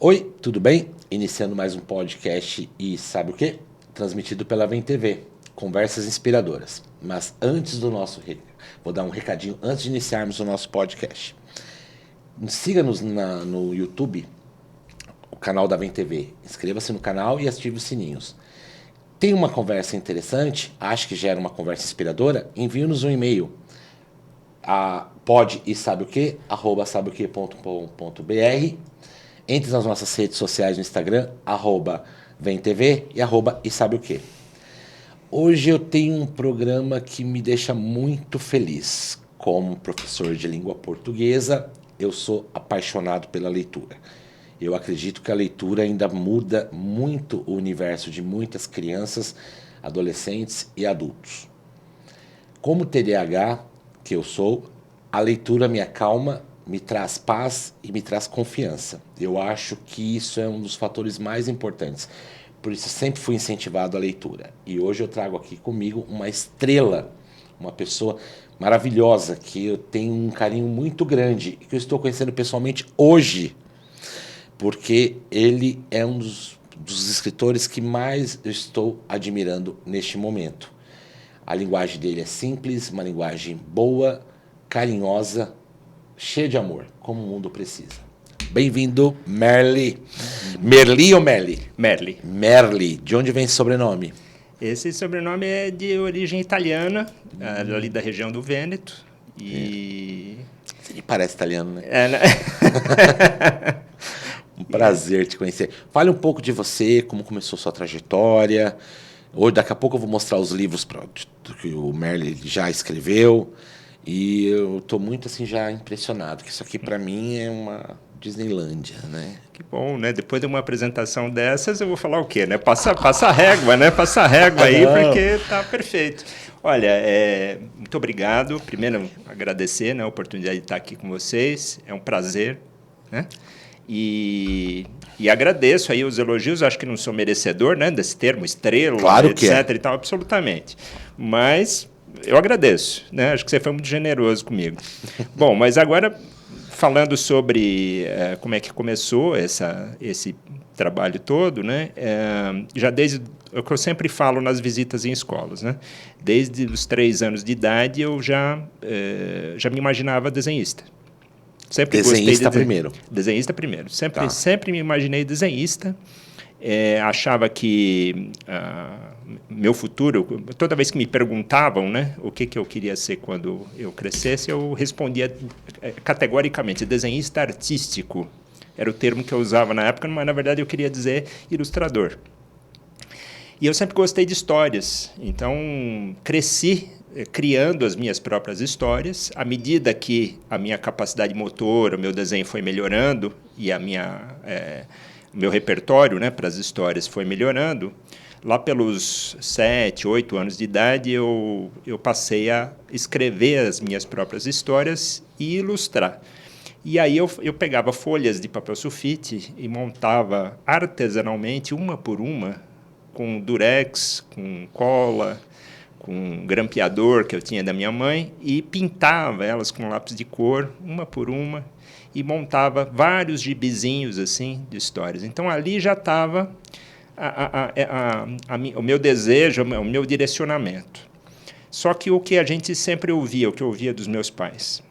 Oi, tudo bem? Iniciando mais um podcast e sabe o quê? Transmitido pela Vem TV, conversas inspiradoras. Mas antes do vou dar um recadinho antes de iniciarmos o nosso podcast. Siga-nos no YouTube, o canal da Vem TV. Inscreva-se no canal e ative os sininhos. Tem uma conversa interessante? Acha que gera uma conversa inspiradora? Envie-nos um e-mail a @sabeoque.com.br. Entre nas nossas redes sociais no Instagram, @VemTV e @esabeoque. Hoje eu tenho um programa que me deixa muito feliz. Como professor de língua portuguesa, eu sou apaixonado pela leitura. Eu acredito que a leitura ainda muda muito o universo de muitas crianças, adolescentes e adultos. Como TDAH, que eu sou, a leitura me acalma, me traz paz e me traz confiança. Eu acho que isso é um dos fatores mais importantes. Por isso, sempre fui incentivado à leitura. E hoje eu trago aqui comigo uma estrela, uma pessoa maravilhosa, que eu tenho um carinho muito grande, que eu estou conhecendo pessoalmente hoje, porque ele é um dos escritores que mais eu estou admirando neste momento. A linguagem dele é simples, uma linguagem boa, carinhosa, cheia de amor, como o mundo precisa. Bem-vindo, Merli. Merli ou Merli? Merli. Merli. De onde vem esse sobrenome? Esse sobrenome é de origem italiana, ali da região do Vêneto. E... Você me parece italiano, né? É, né? Um prazer te conhecer. Fale um pouco de você, como começou sua trajetória. Hoje, daqui a pouco eu vou mostrar os livros que o Merli já escreveu. E eu estou muito assim já impressionado, que isso aqui para mim é uma Disneylândia, né? Que bom, né? Depois de uma apresentação dessas, eu vou falar o quê, né? Passa a régua, né? Passa a régua aí, porque tá perfeito. Olha, muito obrigado. Primeiro, agradecer, né, a oportunidade de estar aqui com vocês. É um prazer, né? E agradeço aí os elogios. Acho que não sou merecedor, né, desse termo, estrela, claro etc. Que é. E tal, absolutamente. Mas eu agradeço, né? Acho que você foi muito generoso comigo. Bom, mas agora, falando sobre como é que começou esse trabalho todo, né? Já desde o que eu sempre falo nas visitas em escolas, né? Desde os 3 anos de idade, eu já me imaginava desenhista. Sempre desenhista primeiro. Desenhista primeiro. Tá. Sempre me imaginei desenhista. Achava que meu futuro, toda vez que me perguntavam, né, o que eu queria ser quando eu crescesse, eu respondia categoricamente, desenhista artístico. Era o termo que eu usava na época, mas na verdade eu queria dizer ilustrador. E eu sempre gostei de histórias, então cresci criando as minhas próprias histórias. À medida que a minha capacidade motora, o meu desenho foi melhorando e meu repertório, né, para as histórias foi melhorando, lá pelos 7, 8 anos de idade, eu passei a escrever as minhas próprias histórias e ilustrar. E aí eu pegava folhas de papel sulfite e montava artesanalmente, uma por uma, com durex, com cola, com grampeador que eu tinha da minha mãe, e pintava elas com lápis de cor, uma por uma, e montava vários gibizinhos assim, de histórias. Então, ali já estava o meu desejo, o meu direcionamento. Só que o que a gente sempre ouvia, o que eu ouvia dos meus pais,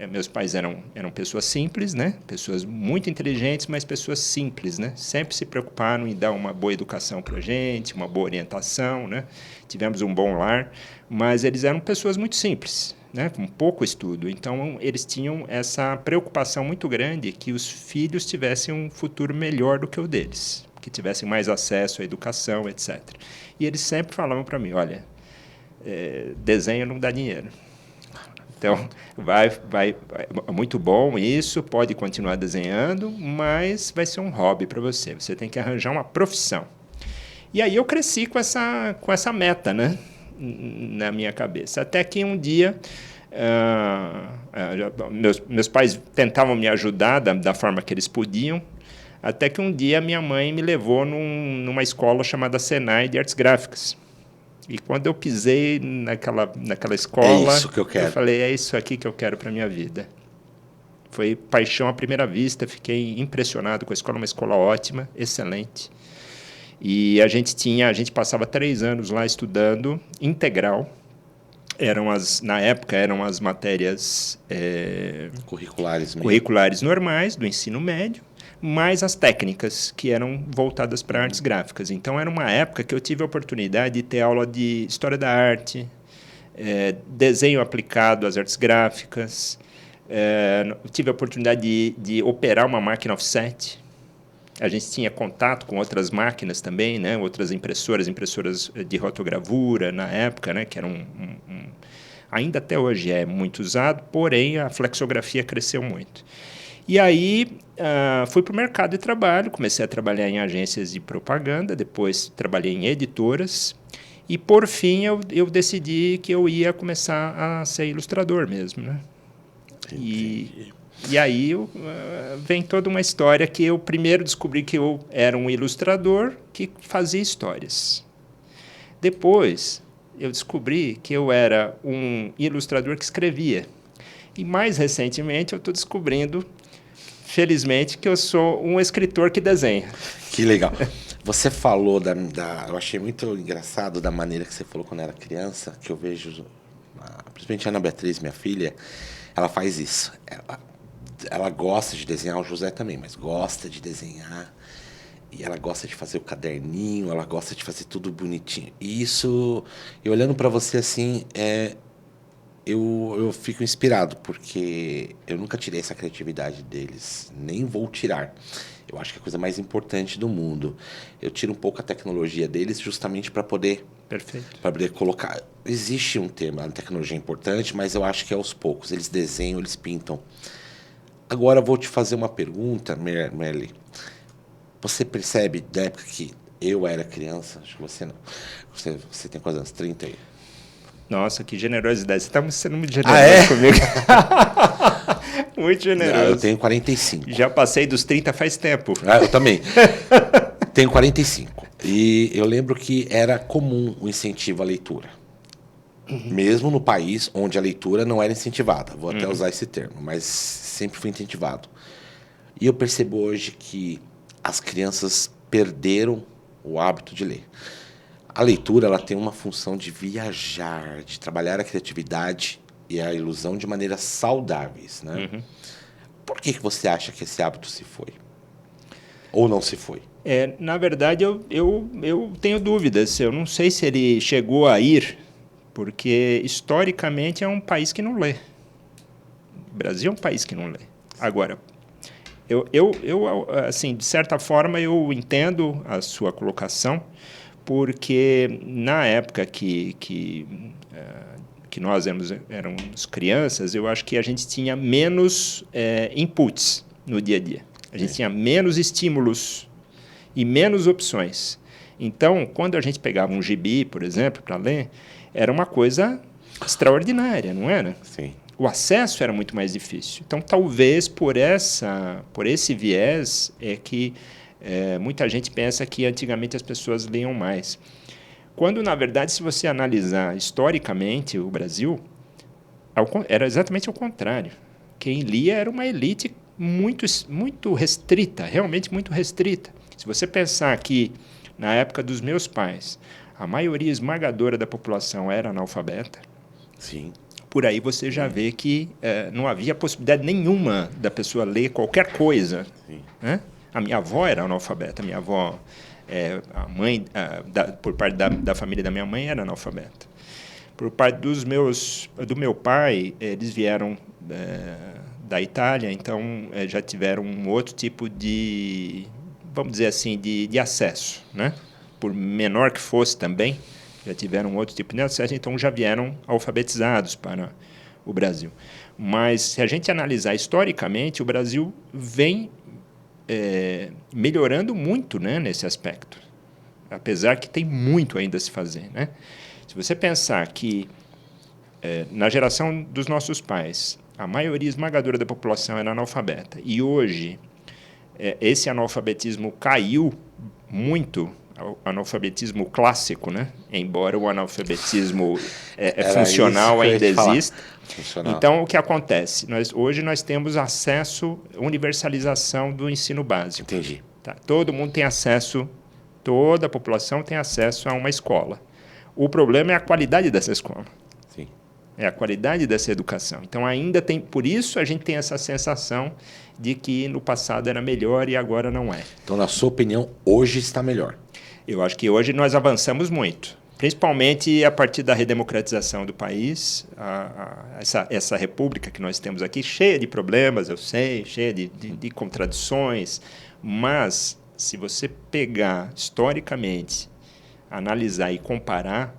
meus pais eram pessoas simples, né? Pessoas muito inteligentes, mas pessoas simples, né? Sempre se preocuparam em dar uma boa educação para a gente, uma boa orientação, né? Tivemos um bom lar, mas eles eram pessoas muito simples, né? Com pouco estudo. Então, eles tinham essa preocupação muito grande que os filhos tivessem um futuro melhor do que o deles, que tivessem mais acesso à educação, etc. E eles sempre falavam para mim, olha, desenho não dá dinheiro. Então, é muito bom isso, pode continuar desenhando, mas vai ser um hobby para você. Você tem que arranjar uma profissão. E aí eu cresci com essa meta, né, na minha cabeça. Até que um dia, meus pais tentavam me ajudar da forma que eles podiam, até que um dia minha mãe me levou numa escola chamada Senai de Artes Gráficas. E quando eu pisei naquela escola, isso que eu quero. Eu falei, é isso aqui que eu quero para a minha vida. Foi paixão à primeira vista, fiquei impressionado com a escola, uma escola ótima, excelente. E a gente passava 3 anos lá estudando integral. Na época eram as matérias curriculares normais do ensino médio, mais as técnicas, que eram voltadas para artes gráficas. Então, era uma época que eu tive a oportunidade de ter aula de história da arte, desenho aplicado às artes gráficas, tive a oportunidade de operar uma máquina offset. A gente tinha contato com outras máquinas também, né? Outras impressoras de rotogravura na época, né? Que eram ainda até hoje é muito usado, porém a flexografia cresceu muito. E aí fui para o mercado de trabalho, comecei a trabalhar em agências de propaganda, depois trabalhei em editoras e, por fim, eu decidi que eu ia começar a ser ilustrador mesmo, né? E aí vem toda uma história que eu primeiro descobri que eu era um ilustrador que fazia histórias. Depois, eu descobri que eu era um ilustrador que escrevia. E, mais recentemente, eu estou descobrindo, felizmente, que eu sou um escritor que desenha. Que legal. Você falou eu achei muito engraçado da maneira que você falou quando era criança, que eu vejo, principalmente a Ana Beatriz, minha filha, ela faz isso. Ela gosta de desenhar, o José também, mas gosta de desenhar. E ela gosta de fazer o caderninho, ela gosta de fazer tudo bonitinho. E isso, e olhando para você assim, eu fico inspirado, porque eu nunca tirei essa criatividade deles, nem vou tirar. Eu acho que é a coisa mais importante do mundo. Eu tiro um pouco a tecnologia deles justamente para poder... Perfeito. Para poder colocar... Existe um tema, a tecnologia é importante, mas eu acho que é aos poucos. Eles desenham, eles pintam. Agora eu vou te fazer uma pergunta, Merle. Você percebe, da época que eu era criança, acho que você não. Você tem quantos anos? 30 aí? Nossa, que generosidade. Você está sendo muito generoso comigo. Muito generoso. Não, eu tenho 45. Já passei dos 30 faz tempo. Eu também. Tenho 45. E eu lembro que era comum o incentivo à leitura. Mesmo no país onde a leitura não era incentivada. Vou até usar esse termo, mas sempre foi incentivado. E eu percebo hoje que as crianças perderam o hábito de ler. A leitura ela tem uma função de viajar, de trabalhar a criatividade e a ilusão de maneiras saudáveis, né? Por que você acha que esse hábito se foi? Ou não se foi? Na verdade, eu tenho dúvidas. Eu não sei se ele chegou a ir, porque historicamente é um país que não lê. O Brasil é um país que não lê. Agora, assim, de certa forma, eu entendo a sua colocação, porque na época que nós éramos crianças, eu acho que a gente tinha menos inputs no dia a dia. A gente tinha menos estímulos e menos opções. Então, quando a gente pegava um gibi, por exemplo, para ler, era uma coisa extraordinária, não era? Sim. O acesso era muito mais difícil. Então, talvez por esse viés é que muita gente pensa que antigamente as pessoas liam mais. Quando, na verdade, se você analisar historicamente o Brasil, era exatamente o contrário. Quem lia era uma elite muito, muito restrita, realmente muito restrita. Se você pensar que, na época dos meus pais, a maioria esmagadora da população era analfabeta, sim, por aí você já vê que não havia possibilidade nenhuma da pessoa ler qualquer coisa. Né? A minha avó era analfabeta, a minha avó, a mãe, por parte da família da minha mãe, era analfabeta. Por parte do meu pai, eles vieram da Itália, então já tiveram um outro tipo de, vamos dizer assim, de acesso, né? Por menor que fosse também, já tiveram um outro tipo de acesso, então já vieram alfabetizados para o Brasil. Mas, se a gente analisar historicamente, o Brasil vem melhorando muito, né, nesse aspecto, apesar que tem muito ainda a se fazer. Né? Se você pensar que, na geração dos nossos pais, a maioria esmagadora da população era analfabeta, e hoje esse analfabetismo caiu muito, analfabetismo clássico, né? Embora o analfabetismo funcional ainda exista. Então, o que acontece? Hoje nós temos acesso, universalização do ensino básico. Entendi. Tá? Todo mundo tem acesso, toda a população tem acesso a uma escola. O problema é a qualidade dessa escola. Sim. É a qualidade dessa educação. Então, ainda tem... Por isso, a gente tem essa sensação de que no passado era melhor e agora não é. Então, na sua opinião, hoje está melhor? Eu acho que hoje nós avançamos muito, principalmente a partir da redemocratização do país, essa república que nós temos aqui, cheia de problemas, eu sei, cheia de contradições, mas se você pegar historicamente, analisar e comparar,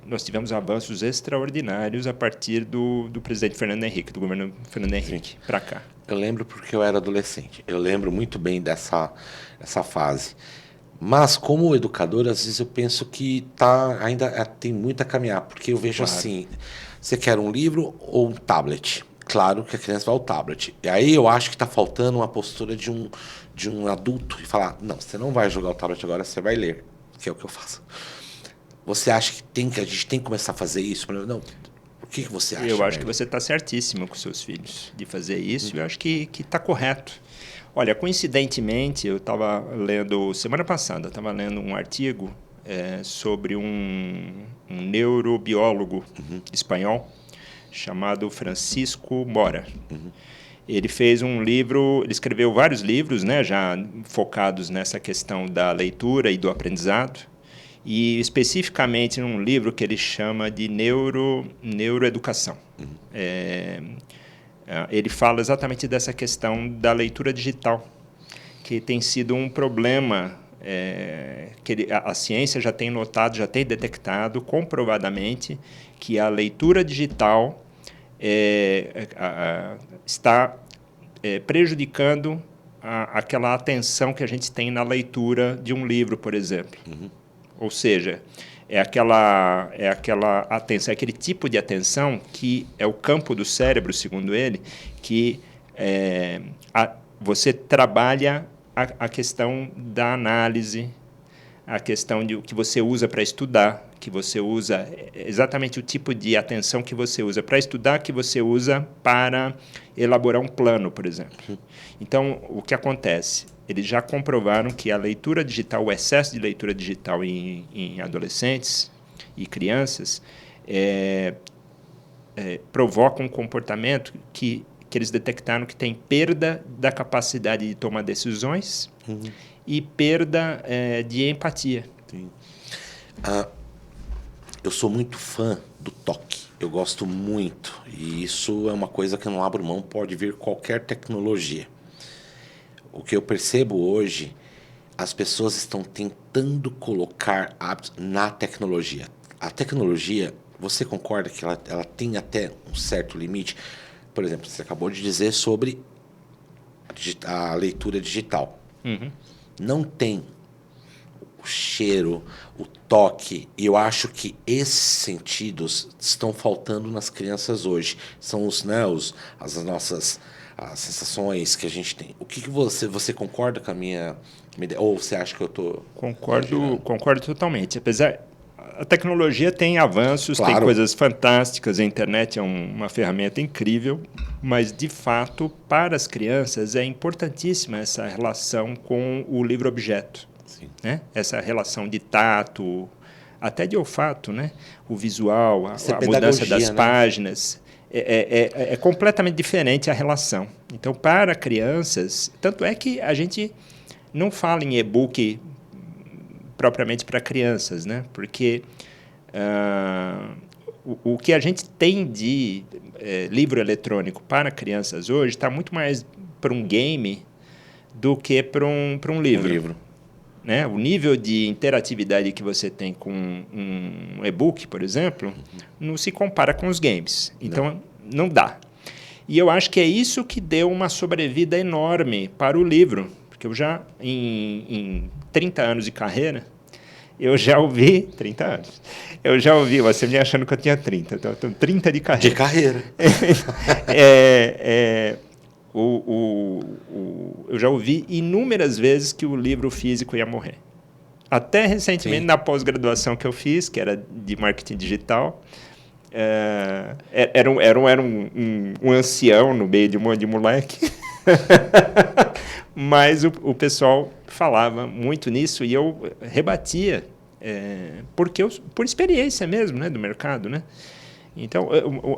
nós tivemos avanços extraordinários a partir do presidente Fernando Henrique, do governo Fernando Henrique, para cá. Eu lembro porque eu era adolescente, eu lembro muito bem dessa fase. Mas, como educador, às vezes eu penso que ainda tem muito a caminhar, porque eu vejo assim, você quer um livro ou um tablet? Claro que a criança vai ao tablet. E aí eu acho que está faltando uma postura de um adulto e falar, não, você não vai jogar o tablet agora, você vai ler, que é o que eu faço. Você acha que a gente tem que começar a fazer isso? Não, o que você acha? Eu acho que você está certíssimo com seus filhos de fazer isso, e eu acho que está correto. Olha, coincidentemente, eu estava lendo, semana passada, estava lendo um artigo sobre um neurobiólogo espanhol chamado Francisco Mora. Ele fez um livro, ele escreveu vários livros, né, já focados nessa questão da leitura e do aprendizado, e especificamente num livro que ele chama de neuroeducação. Ele fala exatamente dessa questão da leitura digital, que tem sido um problema que a ciência já tem notado, já tem detectado comprovadamente que a leitura digital está prejudicando aquela atenção que a gente tem na leitura de um livro, por exemplo. Ou seja, é aquela atenção, é aquele tipo de atenção que é o campo do cérebro, segundo ele, que você trabalha a questão da análise, a questão de o que você usa para estudar, que você usa exatamente o tipo de atenção que você usa para estudar, que você usa para elaborar um plano, por exemplo. Então, o que acontece? Eles já comprovaram que a leitura digital, o excesso de leitura digital em adolescentes e crianças provoca um comportamento que eles detectaram que tem perda da capacidade de tomar decisões e perda de empatia. Eu sou muito fã do toque. Eu gosto muito. E isso é uma coisa que eu não abro mão, pode vir qualquer tecnologia. O que eu percebo hoje, as pessoas estão tentando colocar hábitos na tecnologia. A tecnologia, você concorda que ela tem até um certo limite? Por exemplo, você acabou de dizer sobre a leitura digital. Não tem o cheiro, o toque. E eu acho que esses sentidos estão faltando nas crianças hoje. São as nossas as sensações que a gente tem. O que você concorda com a minha ideia? Ou você acha que eu estou... Concordo totalmente. Apesar, a tecnologia tem avanços, Claro. Tem coisas fantásticas, a internet é uma ferramenta incrível, mas, de fato, para as crianças é importantíssima essa relação com o livro-objeto. Sim. Né? Essa relação de tato, até de olfato, né? O visual, a Isso é mudança das pedagogia, né? páginas. É completamente diferente a relação. Então, para crianças, tanto é que a gente não fala em e-book propriamente para crianças, né? Porque o que a gente tem de livro eletrônico para crianças hoje está muito mais para um game do que para um livro. Um livro. Né? O nível de interatividade que você tem com um e-book, por exemplo, não se compara com os games. Então, não dá. E eu acho que é isso que deu uma sobrevida enorme para o livro. Porque eu já, em 30 anos de carreira, eu já ouvi... 30 anos. Eu já ouvi, você me achando que eu tinha 30. Então, eu tenho 30 de carreira. De carreira. Eu já ouvi inúmeras vezes que o livro físico ia morrer. Até recentemente, Sim. na pós-graduação que eu fiz, que era de marketing digital, era um ancião no meio de um monte de moleque. Mas o pessoal falava muito nisso e eu rebatia, por experiência mesmo, né, do mercado, né? Então,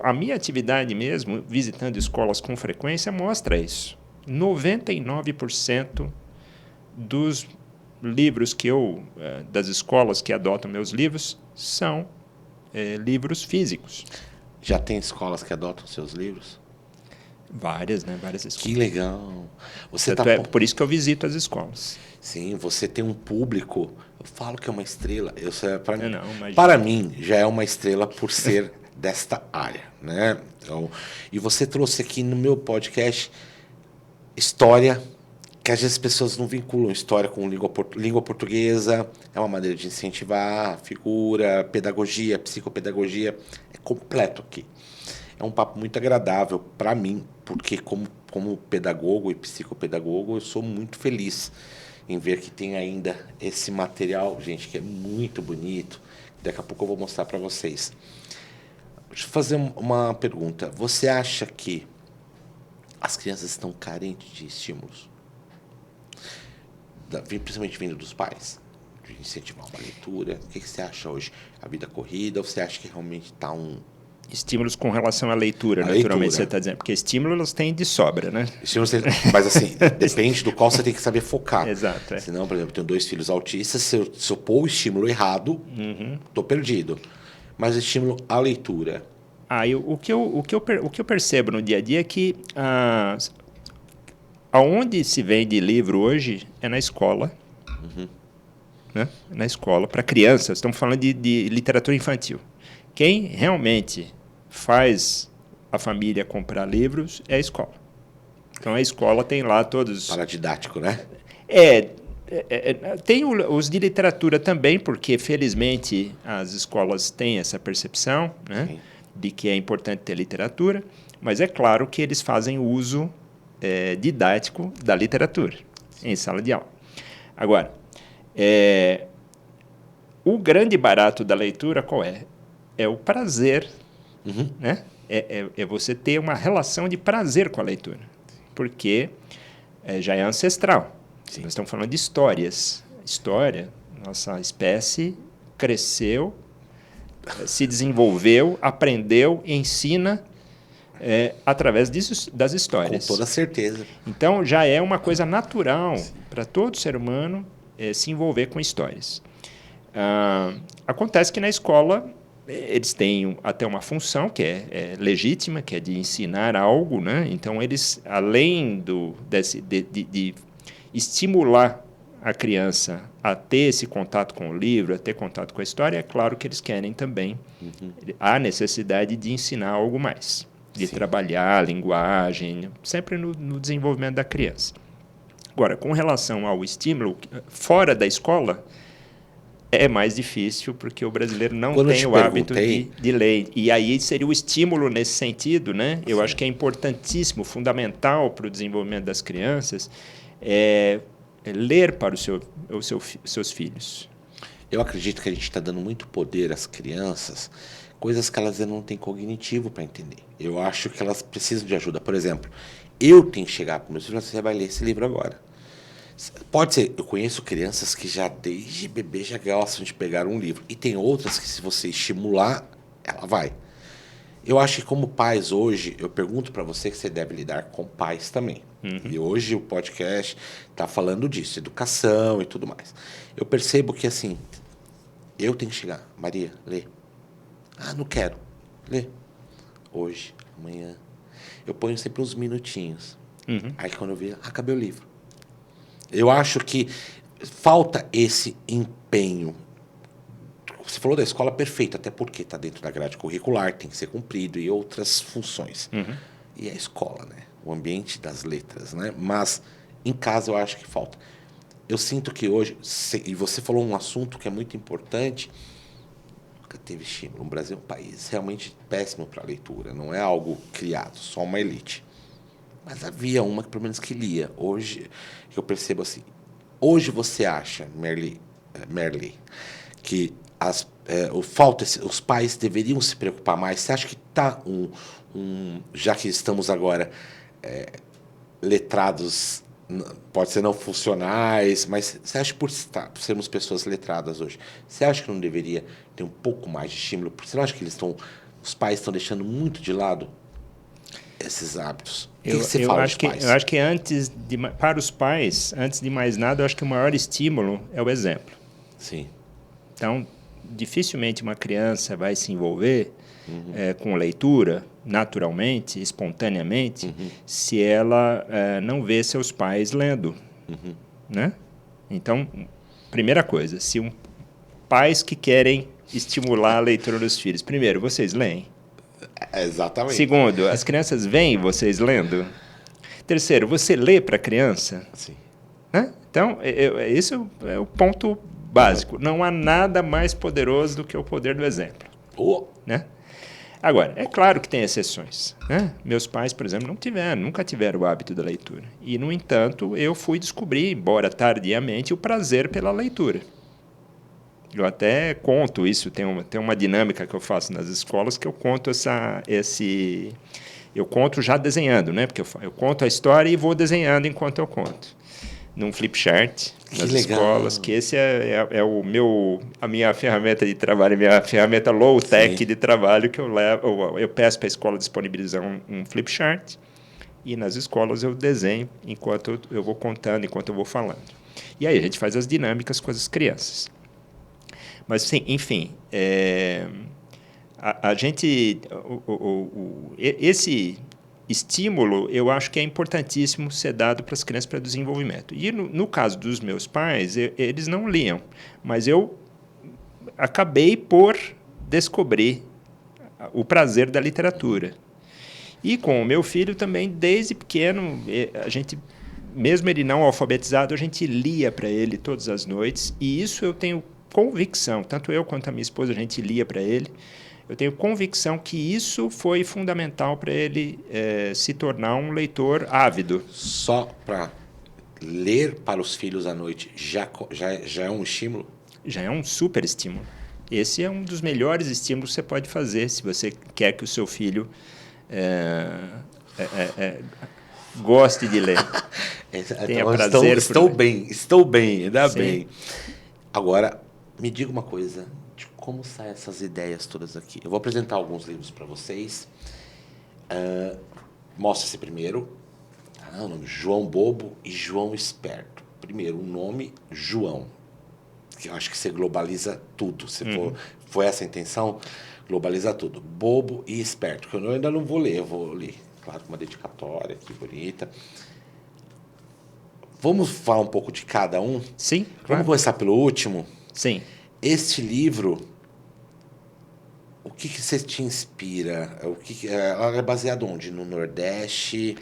a minha atividade mesmo, visitando escolas com frequência, mostra isso. 99% dos livros das escolas que adotam meus livros, são livros físicos. Já tem escolas que adotam seus livros? Várias, né? Várias escolas. Que legal. Por isso que eu visito as escolas. Sim, você tem um público. Eu falo que é uma estrela. Imagina. Para mim, já é uma estrela por ser desta área, né? Então, e você trouxe aqui no meu podcast história, que às vezes as pessoas não vinculam história com língua portuguesa. É uma maneira de incentivar figura, pedagogia, psicopedagogia. É completo aqui. É um papo muito agradável para mim, porque como pedagogo e psicopedagogo, eu sou muito feliz em ver que tem ainda esse material, gente, que é muito bonito. Daqui a pouco eu vou mostrar para vocês. Deixa eu fazer uma pergunta. Você acha que as crianças estão carentes de estímulos? Principalmente vindo dos pais? De incentivar uma leitura? O que você acha hoje? A vida corrida? Ou você acha que realmente está Estímulos com relação à leitura, naturalmente, você está dizendo. Porque estímulos elas têm de sobra, né? Mas assim, depende do qual você tem que saber focar. Exato. Senão, por exemplo, eu tenho 2 filhos autistas, se eu pôr o estímulo errado, estou perdido. Mas o estímulo à leitura. O que eu percebo no dia a dia é que aonde se vende livro hoje é na escola. Né? Na escola, para crianças. Estamos falando de literatura infantil. Quem realmente faz a família comprar livros é a escola. Então, a escola tem lá todos... Paradidático, né? Tem os de literatura também, porque, felizmente, as escolas têm essa percepção, né, de que é importante ter literatura, mas é claro que eles fazem uso didático da literatura em sala de aula. Agora, o grande barato da leitura qual é? É o prazer, né? É você ter uma relação de prazer com a leitura, porque já é ancestral. Sim. Nós estamos falando de histórias. História, nossa espécie cresceu, se desenvolveu, aprendeu, ensina através das histórias. Com toda certeza. Então, já é uma coisa natural para todo ser humano se envolver com histórias. Acontece que na escola eles têm até uma função que é legítima, que é de ensinar algo, né? Então, eles, além de estimular a criança a ter esse contato com o livro, a ter contato com a história, é claro que eles querem também a necessidade de ensinar algo mais, de trabalhar a linguagem, sempre no desenvolvimento da criança. Agora, com relação ao estímulo, fora da escola, é mais difícil, porque o brasileiro não tem o hábito de ler. E aí seria o estímulo nesse sentido, né? Eu acho que é importantíssimo, fundamental para o desenvolvimento das crianças, ler para seus filhos. Eu acredito que a gente está dando muito poder às crianças, coisas que elas não têm cognitivo para entender. Eu acho que elas precisam de ajuda. Por exemplo, eu tenho que chegar para meus filhos e falar, você vai ler esse livro agora. Pode ser, eu conheço crianças que já desde bebê já gostam de pegar um livro. E tem outras que se você estimular, ela vai. Eu acho que como pais hoje, eu pergunto para você que você deve lidar com pais também. E hoje o podcast está falando disso, educação e tudo mais. Eu percebo que assim, eu tenho que chegar, Maria, lê. Ah, não quero. Lê. Hoje, amanhã. Eu ponho sempre uns minutinhos. Aí quando eu vi, acabei o livro. Eu acho que falta esse empenho. Você falou da escola, perfeito, até porque está dentro da grade curricular, tem que ser cumprido e outras funções. E a escola, né? O ambiente das letras, né? Mas em casa eu acho que falta. Eu sinto que hoje, e você falou um assunto que é muito importante, nunca teve estímulo. O Brasil é um país realmente péssimo para a leitura, não é algo criado, só uma elite. Mas havia uma que pelo menos que lia. Hoje, eu percebo assim, hoje você acha, Merli, que os pais deveriam se preocupar mais? Você acha que está já que estamos agora letrados, pode ser não funcionais, mas você acha que por sermos pessoas letradas hoje, você acha que não deveria ter um pouco mais de estímulo? Você não acha que os pais estão deixando muito de lado esses hábitos? O que você fala dos pais? Eu acho que para os pais, antes de mais nada, eu acho que o maior estímulo é o exemplo. Sim. Então, dificilmente uma criança vai se envolver com leitura naturalmente, espontaneamente, se ela não vê seus pais lendo, né? Então, primeira coisa, pais que querem estimular a leitura dos filhos, primeiro, vocês leem? Exatamente. Segundo, as crianças veem vocês lendo? Terceiro, você lê para a criança? Sim. Né? Então, isso é o ponto básico. Não há nada mais poderoso do que o poder do exemplo. Né? Agora, é claro que tem exceções. Né? Meus pais, por exemplo, nunca tiveram o hábito da leitura. E, no entanto, eu fui descobrir, embora tardiamente, o prazer pela leitura. Eu até conto isso, tem uma dinâmica que eu faço nas escolas que eu conto eu conto já desenhando, né? Porque eu conto a história e vou desenhando enquanto eu conto. Num flip chart nas escolas, que esse é a minha ferramenta de trabalho, a minha ferramenta low-tech de trabalho que eu levo. Eu peço para a escola disponibilizar um flip chart e nas escolas eu desenho enquanto eu vou contando, enquanto eu vou falando. E aí a gente faz as dinâmicas com as crianças. Mas, sim, enfim, a gente... esse estímulo, eu acho que é importantíssimo ser dado para as crianças para desenvolvimento. E, no caso dos meus pais, eles não liam, mas eu acabei por descobrir o prazer da literatura. E com o meu filho também, desde pequeno, a gente... Mesmo ele não alfabetizado, a gente lia para ele todas as noites, e isso eu tenho convicção, tanto eu quanto a minha esposa, a gente lia para ele, eu tenho convicção que isso foi fundamental para ele se tornar um leitor ávido. Só para ler para os filhos à noite já é um estímulo? Já é um super estímulo. Esse é um dos melhores estímulos que você pode fazer se você quer que o seu filho goste de ler. Tenha prazer Estou bem, ainda bem. Agora, me diga uma coisa, de como saem essas ideias todas aqui. Eu vou apresentar alguns livros para vocês. Mostra-se primeiro. O nome João Bobo e João Esperto. Primeiro, o nome João, que eu acho que você globaliza tudo. Se for essa a intenção, globaliza tudo. Bobo e Esperto, que eu ainda não vou ler, eu vou ler, claro, com uma dedicatória aqui bonita. Vamos falar um pouco de cada um? Sim, claro. Vamos começar pelo último? Sim. Este livro, o que você te inspira? Ela é baseado onde? No Nordeste?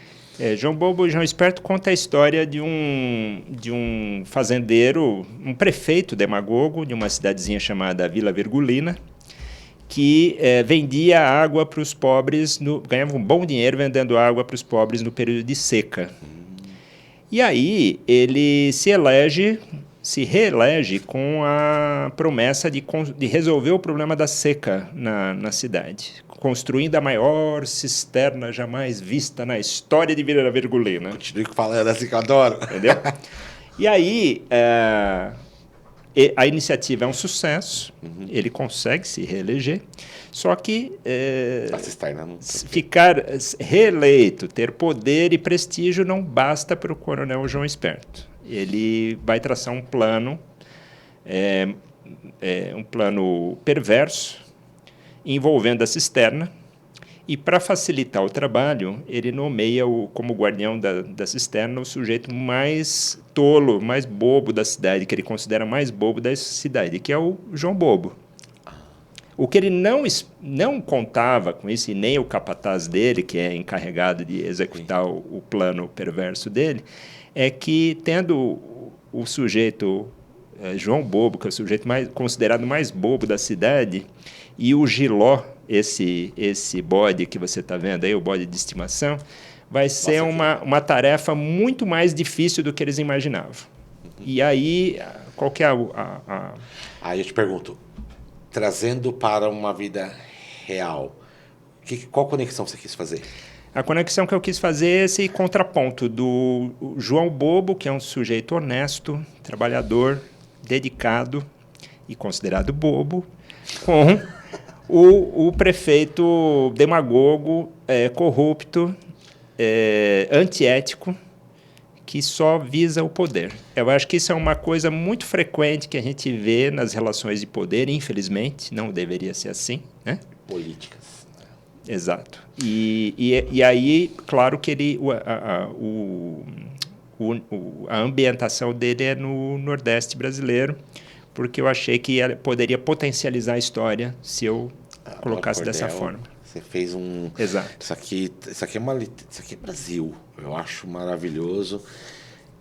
João Bobo e João Esperto conta a história de um fazendeiro, um prefeito demagogo de uma cidadezinha chamada Vila Virgulina, que vendia água para os pobres, ganhava um bom dinheiro vendendo água para os pobres no período de seca. E aí ele se reelege com a promessa de resolver o problema da seca na cidade, construindo a maior cisterna jamais vista na história de Vila Virgulina. Continue falando assim que eu adoro. Entendeu? E aí, a iniciativa é um sucesso, ele consegue se reeleger, só que A cisterna não. ficar reeleito, ter poder e prestígio não basta para o coronel João Esperto. Ele vai traçar um plano, um plano perverso, envolvendo a cisterna, e para facilitar o trabalho, ele nomeia como guardião da cisterna o sujeito mais tolo, mais bobo da cidade, que ele considera mais bobo da cidade, que é o João Bobo. O que ele não contava com isso, e nem o capataz dele, que é encarregado de executar o plano perverso dele, é que, tendo o sujeito João Bobo, que é o sujeito considerado mais bobo da cidade, e o Giló, esse bode que você está vendo aí, o bode de estimação, vai ser uma tarefa muito mais difícil do que eles imaginavam. E aí, qual que é Aí eu te pergunto, trazendo para uma vida real, qual conexão você quis fazer? A conexão que eu quis fazer é esse contraponto do João Bobo, que é um sujeito honesto, trabalhador, dedicado e considerado bobo, com o prefeito demagogo, corrupto, antiético, que só visa o poder. Eu acho que isso é uma coisa muito frequente que a gente vê nas relações de poder, infelizmente, não deveria ser assim, né? Políticas. Exato. E aí, claro que a ambientação dele é no Nordeste brasileiro, porque eu achei que poderia potencializar a história se eu colocasse dessa forma. Você fez um... Exato. Isso aqui é Brasil. Eu acho maravilhoso.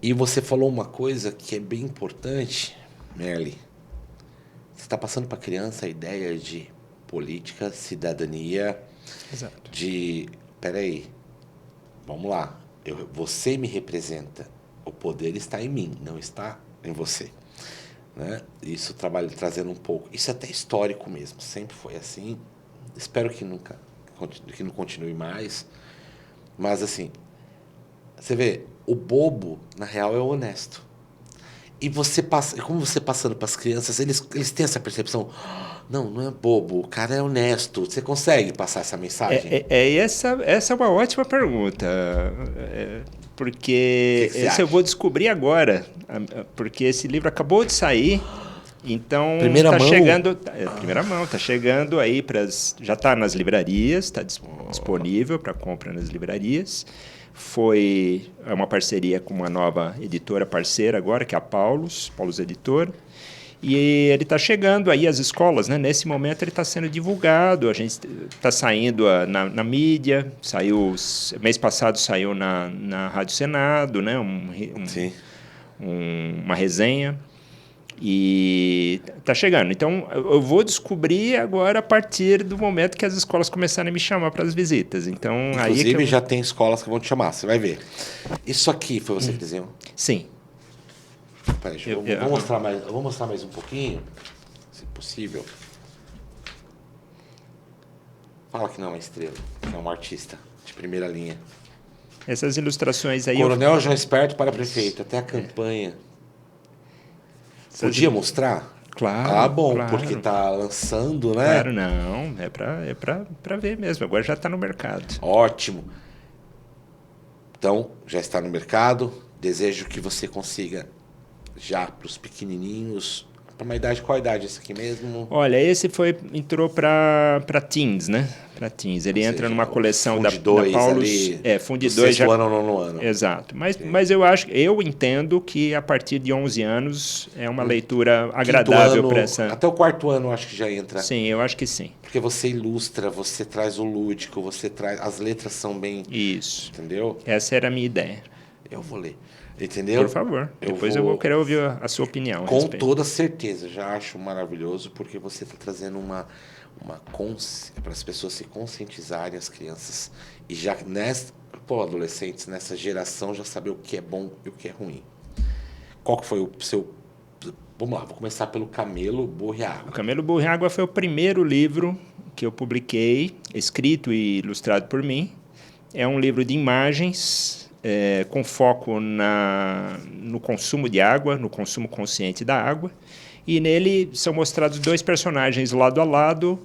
E você falou uma coisa que é bem importante, Merle. Você está passando para a criança a ideia de política, cidadania. Exato. Peraí, vamos lá. Você me representa. O poder está em mim, não está em você. Né? Isso trazendo um pouco. Isso é até histórico mesmo. Sempre foi assim. Espero que não continue mais. Mas assim, você vê, o bobo, na real, é o honesto. E como você passando para as crianças, eles têm essa percepção. Não é bobo, o cara é honesto. Você consegue passar essa mensagem? Essa é uma ótima pergunta. Porque que eu vou descobrir agora. Porque esse livro acabou de sair. Então, primeira mão? Chegando... primeira mão, está chegando aí já está nas livrarias, está disponível para compra nas livrarias. É uma parceria com uma nova editora parceira agora, que é a Paulus Editora. E ele está chegando aí às escolas, né? Nesse momento ele está sendo divulgado, a gente está saindo na mídia, mês passado saiu na Rádio Senado, né? Uma resenha. E está chegando. Então, eu vou descobrir agora a partir do momento que as escolas começarem a me chamar para as visitas. Então, inclusive, já tem escolas que vão te chamar, você vai ver. Isso aqui foi você que desenhou? Sim. Peraí, eu vou mostrar mais um pouquinho, se possível. Fala que não é uma estrela, que é um artista de primeira linha. Essas ilustrações aí... Coronel João Esperto para prefeito, até a campanha. Podia mostrar? Claro. Ah, bom, claro. Porque está lançando, né? Claro, não. É para ver mesmo. Agora já está no mercado. Ótimo. Então, já está no mercado. Desejo que você consiga já para os pequenininhos. Para uma idade, qual a idade esse aqui mesmo? Olha, entrou para teens, né? Para teens. Ele entra numa coleção da Paulus. Fundi 2 já. Ano, nono ano. Exato. Mas eu entendo que a partir de 11 anos é uma leitura agradável para essa. Até o quarto ano, eu acho que já entra. Sim, eu acho que sim. Porque você ilustra, você traz o lúdico, você traz. As letras são bem. Isso. Entendeu? Essa era a minha ideia. Eu vou ler. Entendeu? Por favor. Depois eu vou querer ouvir a sua opinião. Com toda certeza. Já acho maravilhoso, porque você está trazendo para as pessoas se conscientizarem, as crianças, e já adolescentes, nessa geração, já saber o que é bom e o que é ruim. Qual que foi o seu... Vamos lá, vou começar pelo Camelo Burro e Água. O Camelo Burro e Água foi o primeiro livro que eu publiquei, escrito e ilustrado por mim. É um livro de imagens... com foco no consumo de água, no consumo consciente da água. E nele são mostrados 2 personagens lado a lado,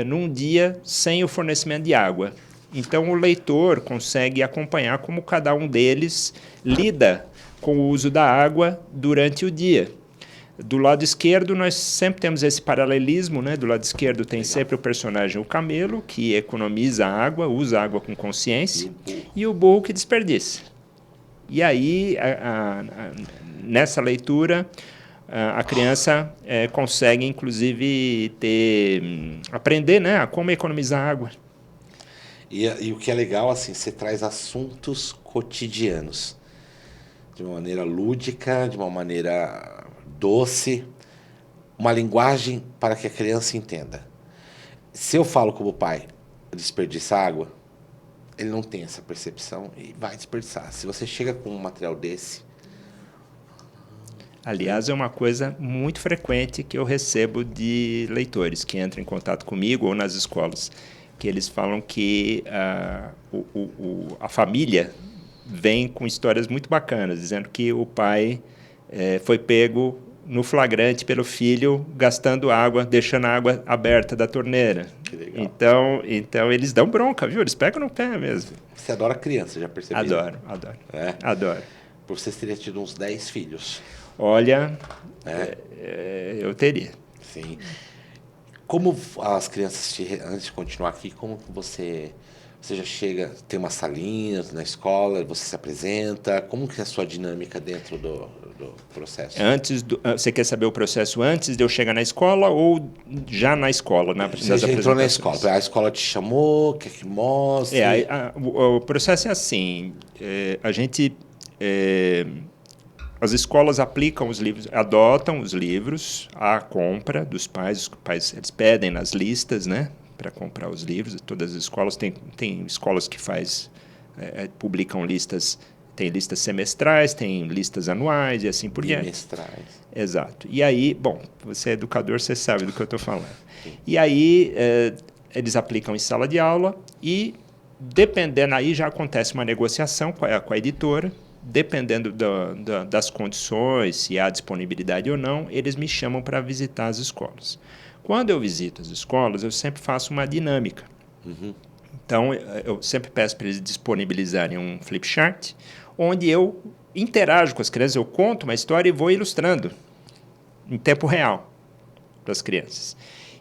num dia sem o fornecimento de água. Então, o leitor consegue acompanhar como cada um deles lida com o uso da água durante o dia. Do lado esquerdo, nós sempre temos esse paralelismo, né? Do lado esquerdo tem sempre o personagem, o camelo, que economiza água, usa água com consciência, e o burro que desperdiça. E aí, nessa leitura, a criança consegue, inclusive, aprender, né, a como economizar água. E o que é legal, assim, você traz assuntos cotidianos, de uma maneira lúdica, de uma maneira doce, uma linguagem para que a criança entenda. Se eu falo como pai, desperdiça água, ele não tem essa percepção e vai desperdiçar. Se você chega com um material desse... Aliás, é uma coisa muito frequente que eu recebo de leitores que entram em contato comigo ou nas escolas, que eles falam que a família vem com histórias muito bacanas, dizendo que o pai foi pego no flagrante pelo filho gastando água, deixando a água aberta da torneira. Que legal. Então eles dão bronca, viu? Eles pegam no pé mesmo. Você adora criança, já percebi? Adoro. Adoro. Por você teria tido uns 10 filhos. Olha, eu teria. Sim. Como as crianças, antes de continuar aqui, como você já chega, tem uma salinha na escola, você se apresenta, como que é a sua dinâmica dentro do processo? Você quer saber o processo antes de eu chegar na escola ou já na escola? Você já entrou na escola, a escola te chamou, quer que mostre? O processo é assim, as escolas aplicam os livros, adotam os livros à compra dos pais. Os pais eles pedem nas listas, né, para comprar os livros. Todas as escolas tem escolas que publicam listas, tem listas semestrais, tem listas anuais e assim por diante. Bimestrais. Exato. E aí, bom, você é educador, você sabe do que eu estou falando. Sim. E aí eles aplicam em sala de aula e dependendo, aí já acontece uma negociação com a editora. Dependendo das condições, se há disponibilidade ou não, eles me chamam para visitar as escolas. Quando eu visito as escolas, eu sempre faço uma dinâmica. Uhum. Então, eu sempre peço para eles disponibilizarem um flip chart, onde eu interajo com as crianças, eu conto uma história e vou ilustrando em tempo real para as crianças.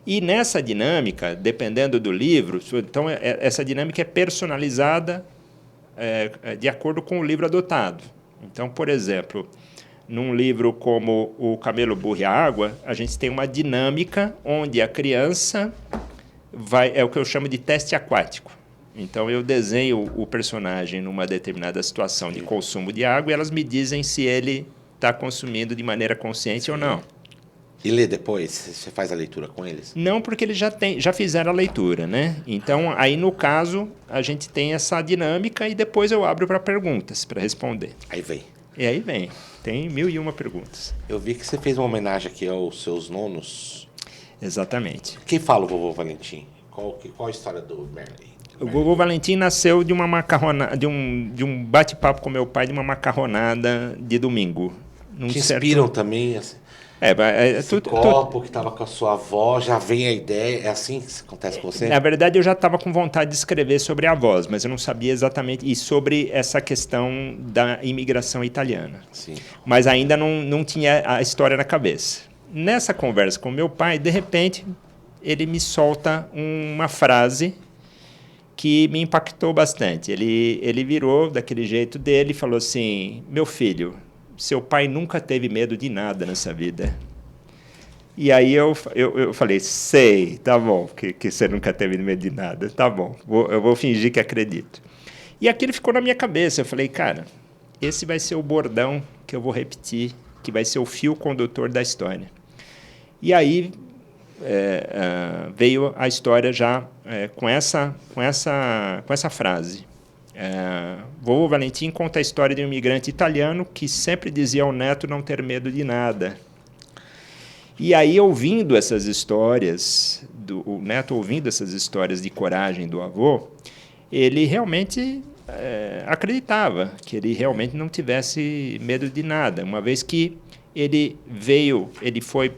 E nessa dinâmica, dependendo do livro, então essa dinâmica é personalizada de acordo com o livro adotado. Então, por exemplo, num livro como O Camelo, Burro e a Água, a gente tem uma dinâmica onde a criança é o que eu chamo de teste aquático. Então, eu desenho o personagem numa determinada situação de consumo de água e elas me dizem se ele está consumindo de maneira consciente ou não. E lê depois? Você faz a leitura com eles? Não, porque eles já fizeram a leitura, né? Então, aí no caso, a gente tem essa dinâmica e depois eu abro para perguntas, para responder. Aí vem. E aí vem. Tem 1001 perguntas. Eu vi que você fez uma homenagem aqui aos seus nonos. Exatamente. Quem fala o vovô Valentim? Qual a história do Merlin? O vovô Valentim nasceu de uma macarronada, de um bate-papo com meu pai, de uma macarronada de domingo. Te inspiram também, assim? Esse copo que estava com a sua avó, já vem a ideia, é assim que acontece com você? Na verdade, eu já estava com vontade de escrever sobre avós, mas eu não sabia exatamente, e sobre essa questão da imigração italiana. Sim. Mas ainda não tinha a história na cabeça. Nessa conversa com meu pai, de repente, ele me solta uma frase que me impactou bastante. Ele virou daquele jeito dele e falou assim: meu filho, seu pai nunca teve medo de nada nessa vida. E aí eu falei, sei, tá bom, que você nunca teve medo de nada, tá bom, eu vou fingir que acredito. E aquilo ficou na minha cabeça, eu falei, cara, esse vai ser o bordão que eu vou repetir, que vai ser o fio condutor da história. E aí veio a história já com essa frase. Vovô Valentim conta a história de um imigrante italiano que sempre dizia ao neto não ter medo de nada. E aí, ouvindo essas histórias, o neto ouvindo essas histórias de coragem do avô, ele realmente acreditava que ele realmente não tivesse medo de nada, uma vez que ele foi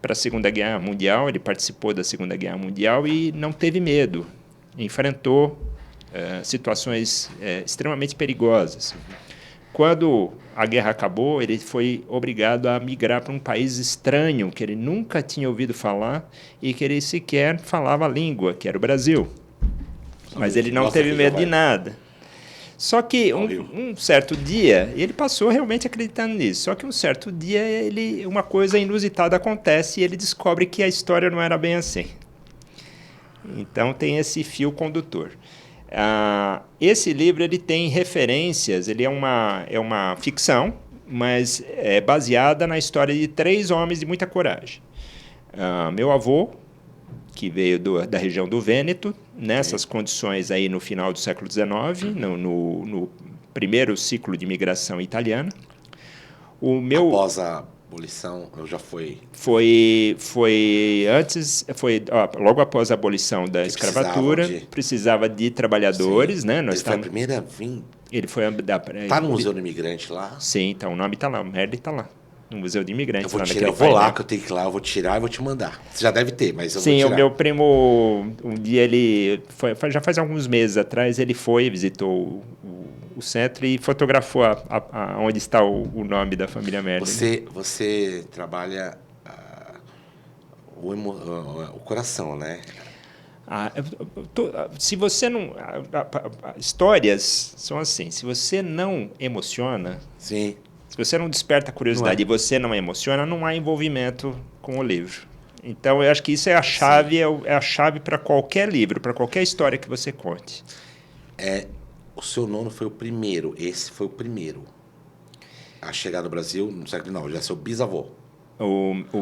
para a Segunda Guerra Mundial, ele participou da Segunda Guerra Mundial e não teve medo, enfrentou situações extremamente perigosas. Quando a guerra acabou, ele foi obrigado a migrar para um país estranho, que ele nunca tinha ouvido falar e que ele sequer falava a língua, que era o Brasil. Mas ele não teve medo de nada. Só que um certo dia, ele passou realmente acreditando nisso, só que um certo dia uma coisa inusitada acontece e ele descobre que a história não era bem assim. Então tem esse fio condutor. Esse livro ele tem referências, ele é uma ficção, mas é baseada na história de 3 homens de muita coragem. Meu avô, que veio da região do Vêneto, nessas condições aí no final do século XIX, no primeiro ciclo de imigração italiana. Após a abolição, eu já fui... Foi logo após a abolição da escravatura, precisava de trabalhadores, sim, né? Ele foi a primeira vim. Ele foi Está no Museu do Imigrante lá? Sim, então o nome está lá, o Merli está lá. No Museu de Imigrantes. Eu vou lá, que eu tenho que ir lá, eu vou tirar e vou te mandar. Você já deve ter, mas eu vou tirar. Sim, o meu primo, um dia já faz alguns meses atrás, ele visitou o centro e fotografou onde está o nome da família Merli. Você trabalha o coração, né? Se você não... histórias são assim, se você não emociona... Sim. Se você não desperta a curiosidade e você não emociona, não há envolvimento com o livro. Então, eu acho que isso é a chave, é a chave para qualquer livro, para qualquer história que você conte. O seu nono foi o primeiro, esse foi o primeiro a chegar no Brasil no século XIX, já é seu bisavô.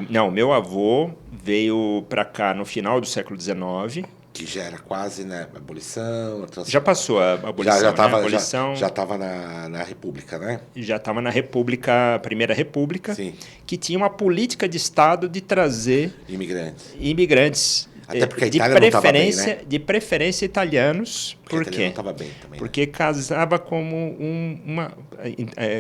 Não, meu avô veio para cá no final do século XIX. Que já era quase, né, abolição... Já passou a abolição, já estava na República, né? Já estava na República, a Primeira República, sim, que tinha uma política de Estado de trazer imigrantes. Até porque a Itália não estava bem, né? De preferência italianos. Por quê? Não estava bem também. Porque né?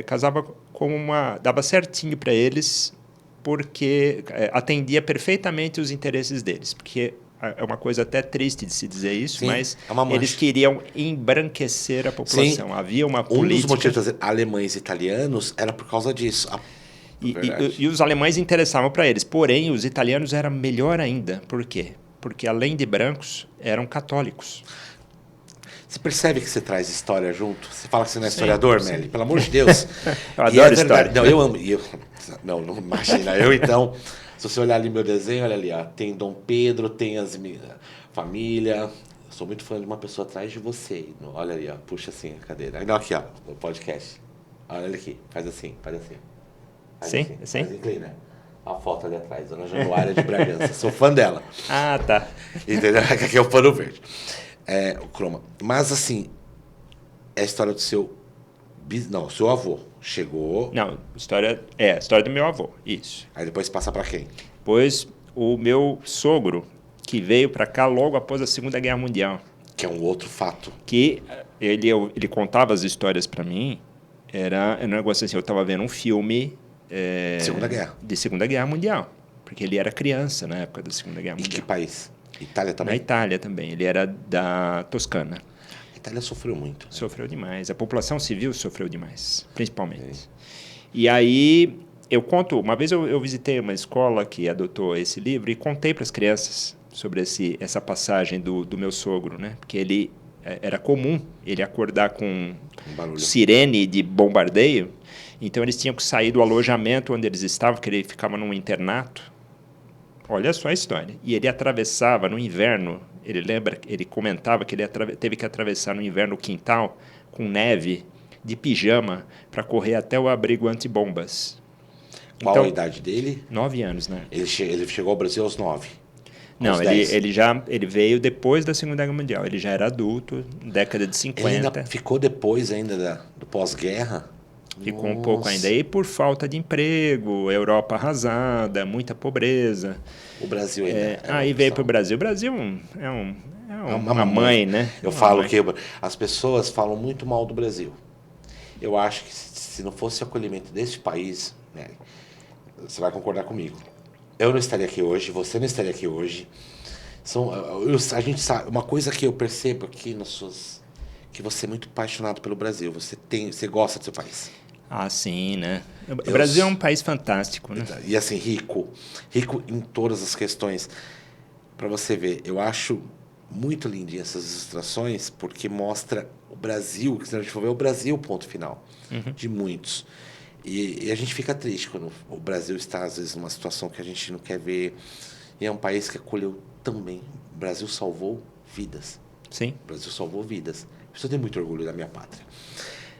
Casava como dava certinho para eles, porque atendia perfeitamente os interesses deles. Porque é uma coisa até triste de se dizer isso, sim, mas eles queriam embranquecer a população. Sim, havia uma política... Um dos motivos de trazer alemães e italianos era por causa disso. E os alemães interessavam para eles. Porém, os italianos eram melhor ainda. Por quê? Porque, além de brancos, eram católicos. Você percebe que você traz história junto? Você fala que você não é historiador, Merli? Pelo amor de Deus. Eu adoro história. Não, eu amo. Não imagina. Eu, então... Se você olhar ali meu desenho, olha ali, ó, tem Dom Pedro, tem as família. Eu sou muito fã de uma pessoa atrás de você. Olha ali, ó, puxa assim a cadeira. Não, aqui, ó, o podcast. Olha ele aqui, faz assim. Sim. Faz inclina. A foto ali atrás, Dona Januária de Bragança. Sou fã dela. Ah, tá. Entendeu? Aqui é o pano verde. O croma. Mas é a história do seu avô. Chegou... Não, a história do meu avô, isso. Aí depois passa para quem? Depois o meu sogro, que veio para cá logo após a Segunda Guerra Mundial. Que é um outro fato. Que ele contava as histórias para mim, era um negócio assim, eu estava vendo um filme... de Segunda Guerra Mundial, porque ele era criança na época da Segunda Guerra Mundial. Em que país? Itália também? Na Itália também, ele era da Toscana. A Itália sofreu muito. Né? Sofreu demais. A população civil sofreu demais, principalmente. E aí, uma vez eu visitei uma escola que adotou esse livro e contei para as crianças sobre essa passagem do meu sogro, né? Porque era comum ele acordar com sirene de bombardeio, então eles tinham que sair do alojamento onde eles estavam, porque ele ficava num internato. Olha só a história. E ele atravessava no inverno, ele comentava que ele teve que atravessar no inverno o quintal com neve, de pijama, para correr até o abrigo antibombas. Qual a idade dele? 9 anos, né? Ele chegou ao Brasil aos 9? Não, ele veio depois da Segunda Guerra Mundial. Ele já era adulto, década de 50. Ele ainda ficou depois ainda do pós-guerra? Ficou um pouco ainda. E por falta de emprego, Europa arrasada, muita pobreza. O Brasil ainda. Aí veio para o Brasil. O Brasil É uma mãe, né? Eu Uma falo mãe. que as pessoas falam muito mal do Brasil. Eu acho que se não fosse o acolhimento deste país, né, você vai concordar comigo. Eu não estaria aqui hoje, você não estaria aqui hoje. A gente sabe, uma coisa que eu percebo aqui nas suas, que você é muito apaixonado pelo Brasil. Você gosta do seu país. Ah, sim, né? O Eu, Brasil é um país fantástico, né? e assim, rico em todas as questões. Para você ver, eu acho muito lindinha essas ilustrações porque mostra o Brasil, que se a gente for ver o Brasil, ponto final, de muitos. E a gente fica triste quando o Brasil está, às vezes, numa situação que a gente não quer ver. E é um país que acolheu tão bem. O Brasil salvou vidas. Sim. O Brasil salvou vidas. Eu preciso ter muito orgulho da minha pátria.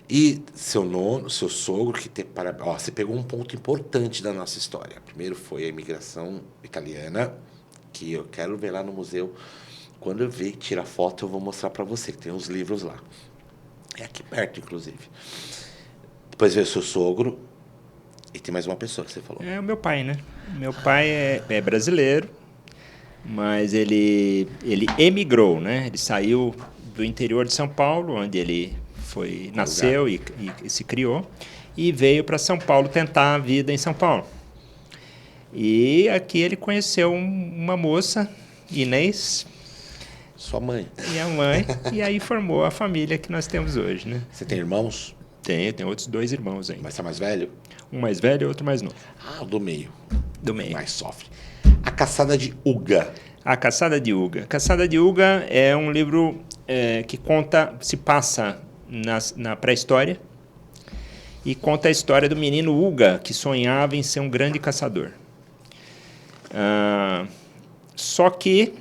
E seu sogro, que tem para, ó, você pegou um ponto importante da nossa história. Primeiro foi a imigração italiana, que eu quero ver lá no museu. Quando eu ver, tirar foto, eu vou mostrar para você, que tem uns livros lá. É aqui perto, inclusive. Depois veio o seu sogro, e tem mais uma pessoa que você falou. É o meu pai, né? Meu pai é brasileiro, mas ele emigrou, né? Ele saiu do interior de São Paulo, onde ele nasceu e se criou, e veio para São Paulo tentar a vida em São Paulo. E aqui ele conheceu uma moça, Inês, Sua mãe. e a mãe, e aí formou a família que nós temos hoje, né? Você tem irmãos? Tem outros 2 irmãos ainda. Mas você é mais velho? Um mais velho e outro mais novo. Ah, o do meio. Do meio. Mais sofre. A Caçada de Uga. A Caçada de Uga. Caçada de Uga é um livro que se passa na pré-história e conta a história do menino Uga, que sonhava em ser um grande caçador. Só que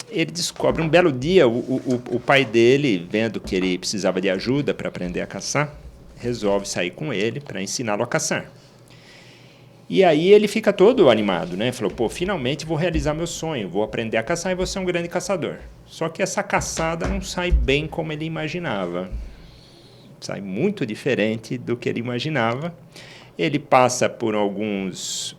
ele descobre um belo dia, o pai dele, vendo que ele precisava de ajuda para aprender a caçar, resolve sair com ele para ensiná-lo a caçar. E aí ele fica todo animado, né? Falou, pô, finalmente vou realizar meu sonho, vou aprender a caçar e vou ser um grande caçador. Só que essa caçada não sai bem como ele imaginava. Sai muito diferente do que ele imaginava. Ele passa por algumas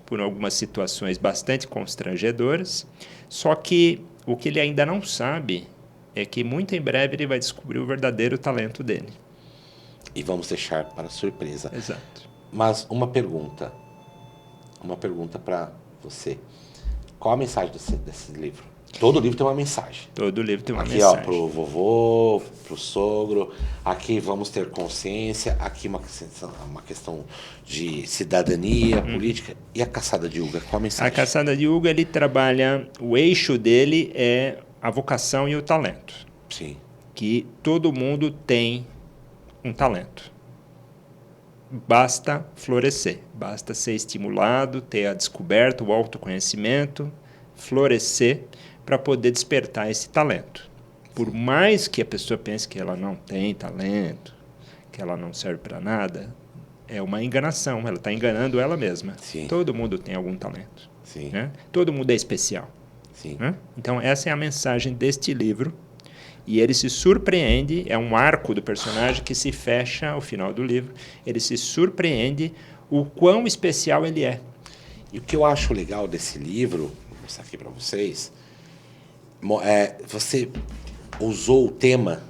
situações bastante constrangedoras, só que o que ele ainda não sabe é que muito em breve ele vai descobrir o verdadeiro talento dele. E vamos deixar para surpresa. Exato. Mas uma pergunta para você. Qual a mensagem desse livro? Todo livro tem uma mensagem. Todo livro tem uma aqui, mensagem. Aqui, pro vovô, pro sogro. Aqui vamos ter consciência. Aqui uma questão de cidadania, política. E a Caçada de Uga? Qual a mensagem? A Caçada de Uga, ele trabalha... O eixo dele é a vocação e o talento. Sim. Que todo mundo tem um talento. Basta florescer. Basta ser estimulado, ter a descoberta, o autoconhecimento, florescer para poder despertar esse talento. Por mais que a pessoa pense que ela não tem talento, que ela não serve para nada, é uma enganação. Ela está enganando ela mesma. Sim. Todo mundo tem algum talento. Sim. Né? Todo mundo é especial. Sim. Né? Então, essa é a mensagem deste livro. E ele se surpreende, é um arco do personagem que se fecha ao final do livro. Ele se surpreende o quão especial ele é. E o que eu acho legal desse livro, vou mostrar aqui para vocês, você usou o tema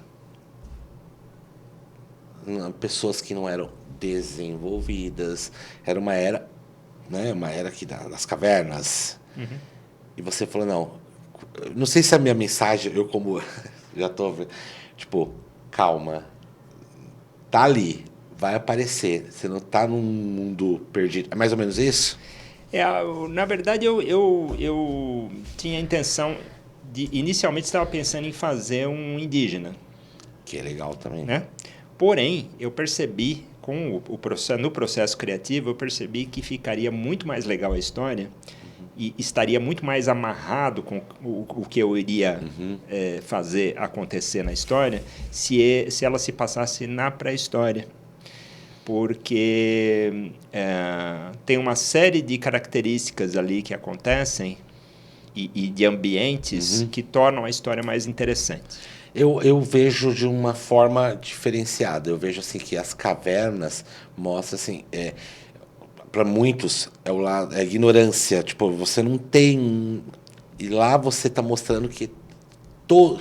pessoas que não eram desenvolvidas, era uma era, né, uma era aqui das cavernas. Uhum. E você falou, não sei se a minha mensagem, eu como já tô, tipo, calma, tá ali, vai aparecer, você não tá num mundo perdido. É mais ou menos isso? Na verdade, eu tinha a intenção inicialmente estava pensando em fazer um indígena. Que é legal também. Né? Porém, eu percebi, no processo criativo, eu percebi que ficaria muito mais legal a história e estaria muito mais amarrado com o que eu iria fazer acontecer na história se ela se passasse na pré-história. Porque tem uma série de características ali que acontecem e de ambientes que tornam a história mais interessante. Eu vejo de uma forma diferenciada. Eu vejo assim que as cavernas mostram assim, para muitos é a ignorância. Tipo, você não tem, e lá você está mostrando que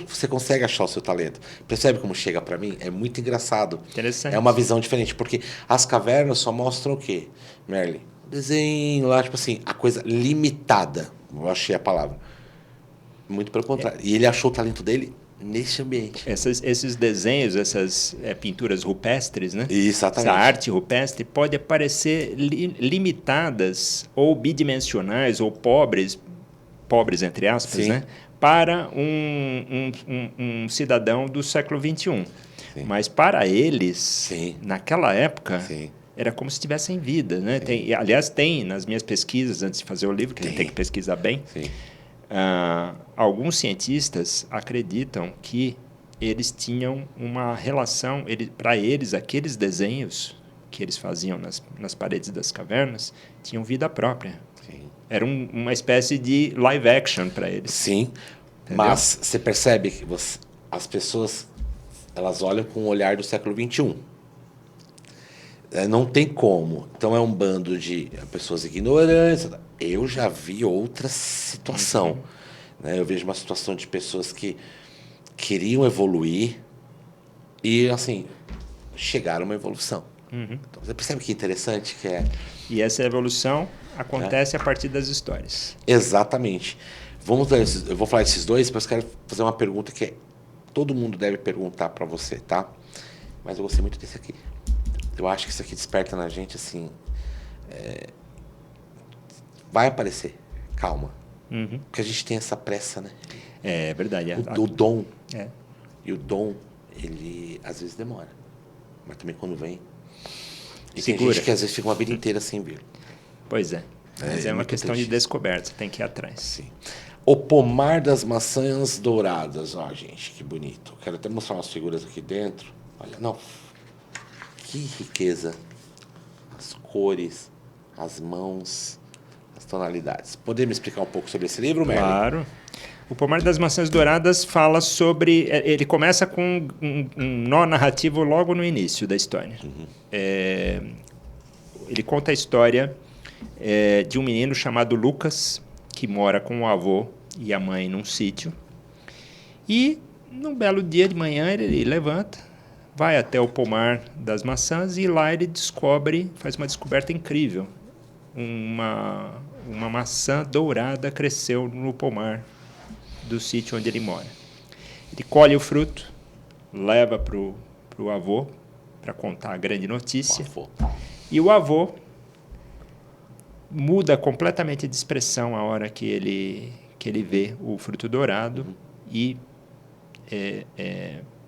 você consegue achar o seu talento. Percebe como chega para mim? É muito engraçado. Interessante. É uma visão diferente, porque as cavernas só mostram o quê, Merlin? Desenho lá, tipo assim, a coisa limitada. Eu achei a palavra. Muito pelo contrário. E ele achou o talento dele nesse ambiente. Esses desenhos, essas pinturas rupestres, né? Exatamente. Essa arte rupestre pode aparecer limitadas ou bidimensionais ou pobres entre aspas, Sim. né? Para um cidadão do século XXI. Sim. Mas para eles, Sim. naquela época, Sim. era como se estivessem em vida, né? Aliás, tem nas minhas pesquisas, antes de fazer o livro, que a gente tem que pesquisar bem, Sim. alguns cientistas acreditam que eles tinham uma relação, para eles, aqueles desenhos que eles faziam nas paredes das cavernas tinham vida própria. Sim. Era uma espécie de live action para eles. Sim, entendeu? mas você percebe que as pessoas elas olham com o olhar do século XXI. Não tem como. Então é um bando de pessoas ignorantes. Eu já vi outra situação. Né? Eu vejo uma situação de pessoas que queriam evoluir e, assim, chegaram a uma evolução. Então, você percebe que interessante que é? E essa evolução acontece a partir das histórias. Exatamente. Eu vou falar desses dois, mas eu quero fazer uma pergunta que todo mundo deve perguntar para você, tá? Mas eu gostei muito desse aqui. Eu acho que isso aqui desperta na gente, assim... vai aparecer. Calma. Porque a gente tem essa pressa, né? É verdade. O dom. É. E o dom, ele às vezes demora. Mas também quando vem... E Segura. tem gente que às vezes fica uma vida inteira sem ver. Pois é. Mas é uma muito questão triste. de descoberta. Tem que ir atrás. Sim. O pomar das maçãs douradas. Ó, gente, que bonito. Quero até mostrar umas figuras aqui dentro. Olha, não. Que riqueza. As cores, as mãos, as tonalidades. Poderia me explicar um pouco sobre esse livro, Merlin? Claro. O Pomar das Maçãs Douradas fala sobre... Ele começa com um nó narrativo logo no início da história. Ele conta a história de um menino chamado Lucas, que mora com o avô e a mãe num sítio. E, num belo dia de manhã, ele levanta, vai até o pomar das maçãs e lá ele faz uma descoberta incrível. Uma maçã dourada cresceu no pomar do sítio onde ele mora. Ele colhe o fruto, leva para o avô para contar a grande notícia. E o avô muda completamente de expressão a hora que ele vê o fruto dourado e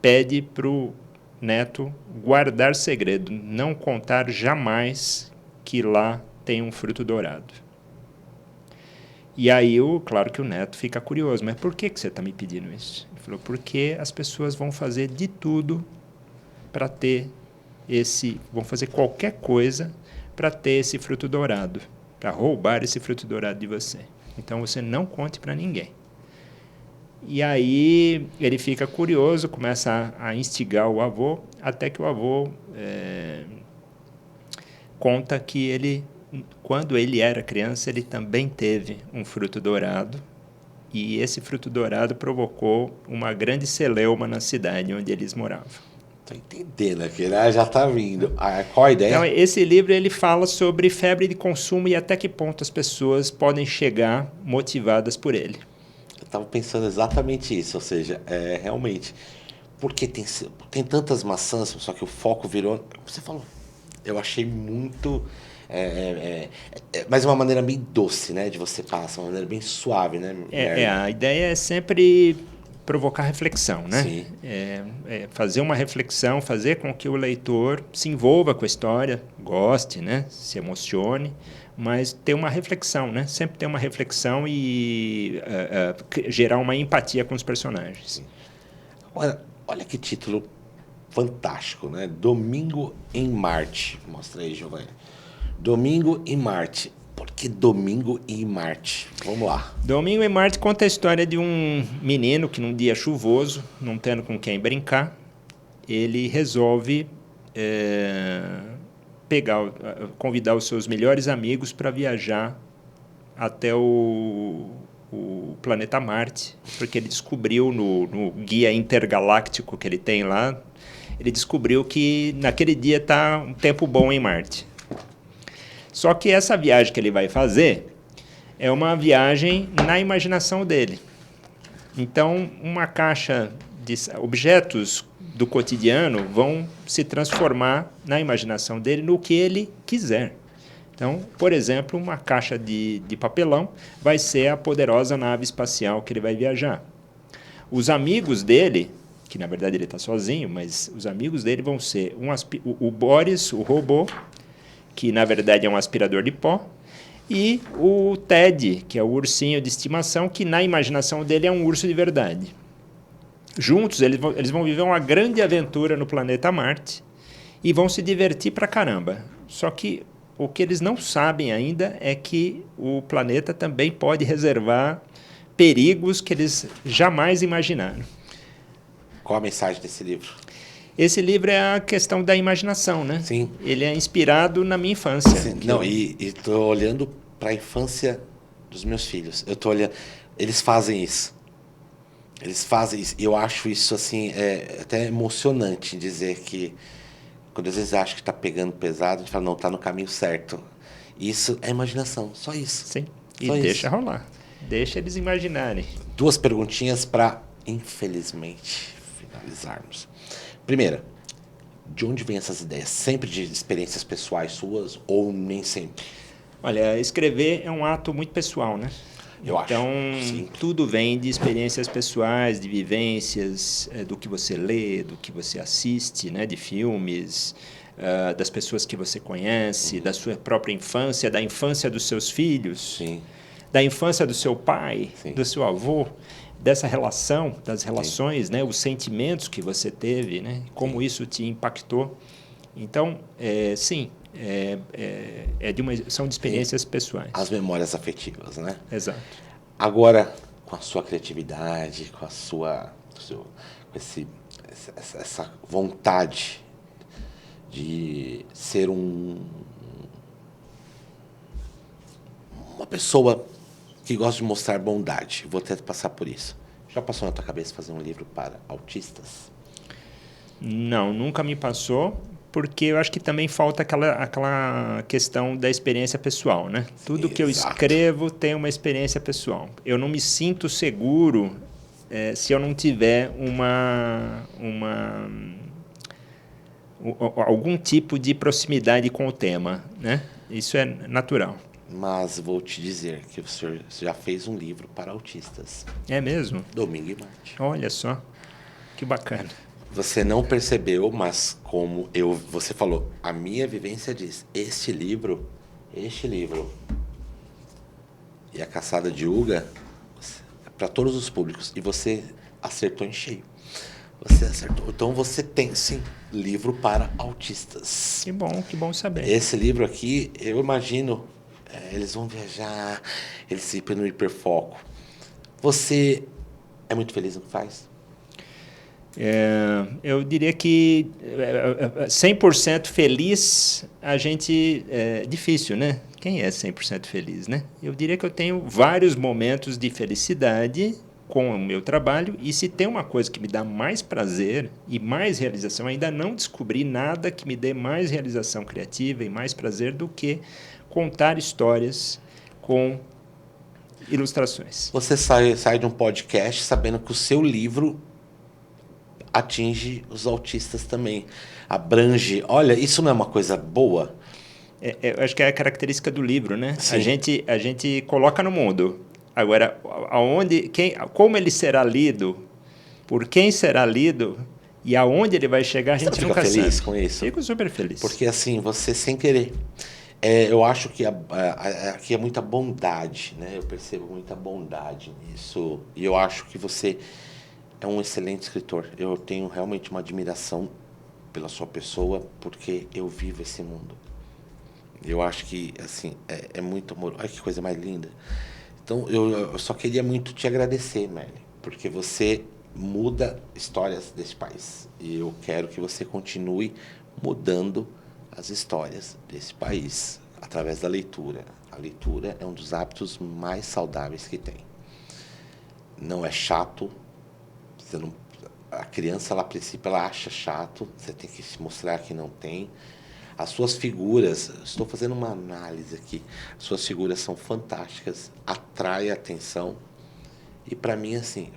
pede para o neto guardar segredo, não contar jamais que lá tem um fruto dourado. E aí, claro que o neto fica curioso, mas por que você está me pedindo isso? Ele falou, porque as pessoas vão fazer de tudo para ter vão fazer qualquer coisa para ter esse fruto dourado, para roubar esse fruto dourado de você. Então, você não conte para ninguém. E aí, ele fica curioso, começa a instigar o avô, até que o avô conta que quando ele era criança, ele também teve um fruto dourado, e esse fruto dourado provocou uma grande celeuma na cidade onde eles moravam. Estou entendendo aqui, né? Já está vindo. Qual a ideia? Então, esse livro ele fala sobre febre de consumo e até que ponto as pessoas podem chegar motivadas por ele. Eu estava pensando exatamente isso, ou seja, realmente, porque tem tantas maçãs, só que o foco virou... Você falou, eu achei muito... mas uma maneira bem doce, né? De você passar, uma maneira bem suave, né? A ideia é sempre provocar reflexão, né? Sim. Fazer uma reflexão, fazer com que o leitor se envolva com a história, goste, né? Se emocione, mas ter uma reflexão, né? Sempre ter uma reflexão e gerar uma empatia com os personagens. Sim. Olha que título fantástico, né? Domingo em Marte. Mostra aí, Giovanni. Domingo em Marte. Por que Domingo em Marte? Vamos lá. Domingo em Marte conta a história de um menino que num dia chuvoso, não tendo com quem brincar, ele resolve convidar os seus melhores amigos para viajar até o o planeta Marte, porque ele descobriu no guia intergaláctico que ele tem lá, ele descobriu que naquele dia está um tempo bom em Marte. Só que essa viagem que ele vai fazer é uma viagem na imaginação dele. Então, uma caixa de objetos do cotidiano vão se transformar na imaginação dele no que ele quiser. Então, por exemplo, uma caixa de papelão vai ser a poderosa nave espacial que ele vai viajar. Os amigos dele, que na verdade ele está sozinho, mas os amigos dele vão ser o Boris, o robô, que na verdade é um aspirador de pó, e o Ted, que é o ursinho de estimação, que na imaginação dele é um urso de verdade. Juntos, eles vão viver uma grande aventura no planeta Marte e vão se divertir pra caramba. Só que o que eles não sabem ainda é que o planeta também pode reservar perigos que eles jamais imaginaram. Qual a mensagem desse livro? Esse livro é a questão da imaginação, né? Sim. Ele é inspirado na minha infância. Sim. Não, e estou olhando para a infância dos meus filhos. Eu estou olhando... Eles fazem isso. Eles fazem isso. E eu acho isso, assim, até emocionante dizer que... Quando às vezes acho que está pegando pesado, a gente fala, não, está no caminho certo. Isso é imaginação, só isso. Sim, e só deixa isso. rolar. Deixa eles imaginarem. 2 perguntinhas para, infelizmente, finalizarmos. Primeira, de onde vêm essas ideias? Sempre de experiências pessoais suas ou nem sempre? Olha, escrever é um ato muito pessoal, né? Eu acho. Então, Sim. tudo vem de experiências pessoais, de vivências, do que você lê, do que você assiste, né? De filmes, das pessoas que você conhece, da sua própria infância, da infância dos seus filhos, Sim. da infância do seu pai, Sim. do seu avô, dessa relação, das relações, né? Os sentimentos que você teve, né? Como isso te impactou. Então, sim, são de experiências pessoais. As memórias afetivas, né? Exato. Agora, com a sua criatividade, com essa vontade de ser uma pessoa que gosta de mostrar bondade, vou até passar por isso. Já passou na tua cabeça fazer um livro para autistas? Não, nunca me passou, porque eu acho que também falta aquela questão da experiência pessoal, né? Tudo que eu escrevo tem uma experiência pessoal. Eu não me sinto seguro se eu não tiver algum tipo de proximidade com o tema, né? Isso é natural. Mas vou te dizer que você já fez um livro para autistas. É mesmo? Domingo e Marte. Olha só, que bacana. Você não percebeu, mas você falou, a minha vivência diz, este livro e a Caçada de Uga, para todos os públicos, e você acertou em cheio. Você acertou. Então você tem, sim, livro para autistas. Que bom saber. Esse livro aqui, eu imagino, eles vão viajar, eles ficam no hiperfoco. Você é muito feliz no que faz? Eu diria que 100% feliz, a gente é difícil, né? Quem é 100% feliz, né? Eu diria que eu tenho vários momentos de felicidade com o meu trabalho, e se tem uma coisa que me dá mais prazer e mais realização, ainda não descobri nada que me dê mais realização criativa e mais prazer do que contar histórias com ilustrações. Você sai de um podcast sabendo que o seu livro atinge os autistas também, abrange. Olha, isso não é uma coisa boa? Eu acho que é a característica do livro, né? Sim. A gente coloca no mundo. Agora, como ele será lido, por quem será lido e aonde ele vai chegar, a gente nunca sabe. Você fica feliz com isso? Fico super feliz. Porque assim, você sem querer. Eu acho que aqui é muita bondade, né? Eu percebo muita bondade nisso. E eu acho que você é um excelente escritor. Eu tenho realmente uma admiração pela sua pessoa, porque eu vivo esse mundo. Eu acho que, assim, é muito amor. Olha que coisa mais linda. Então, eu só queria muito te agradecer, Merle, porque você muda histórias desse país. E eu quero que você continue mudando as histórias desse país através da leitura. A leitura é um dos hábitos mais saudáveis que tem. não é chato. Você não, a criança, ela, a princípio, ela acha chato. Você tem que mostrar que não tem. As suas figuras, estou fazendo uma análise aqui. As suas figuras são fantásticas, atrai a atenção. E para mim, assim,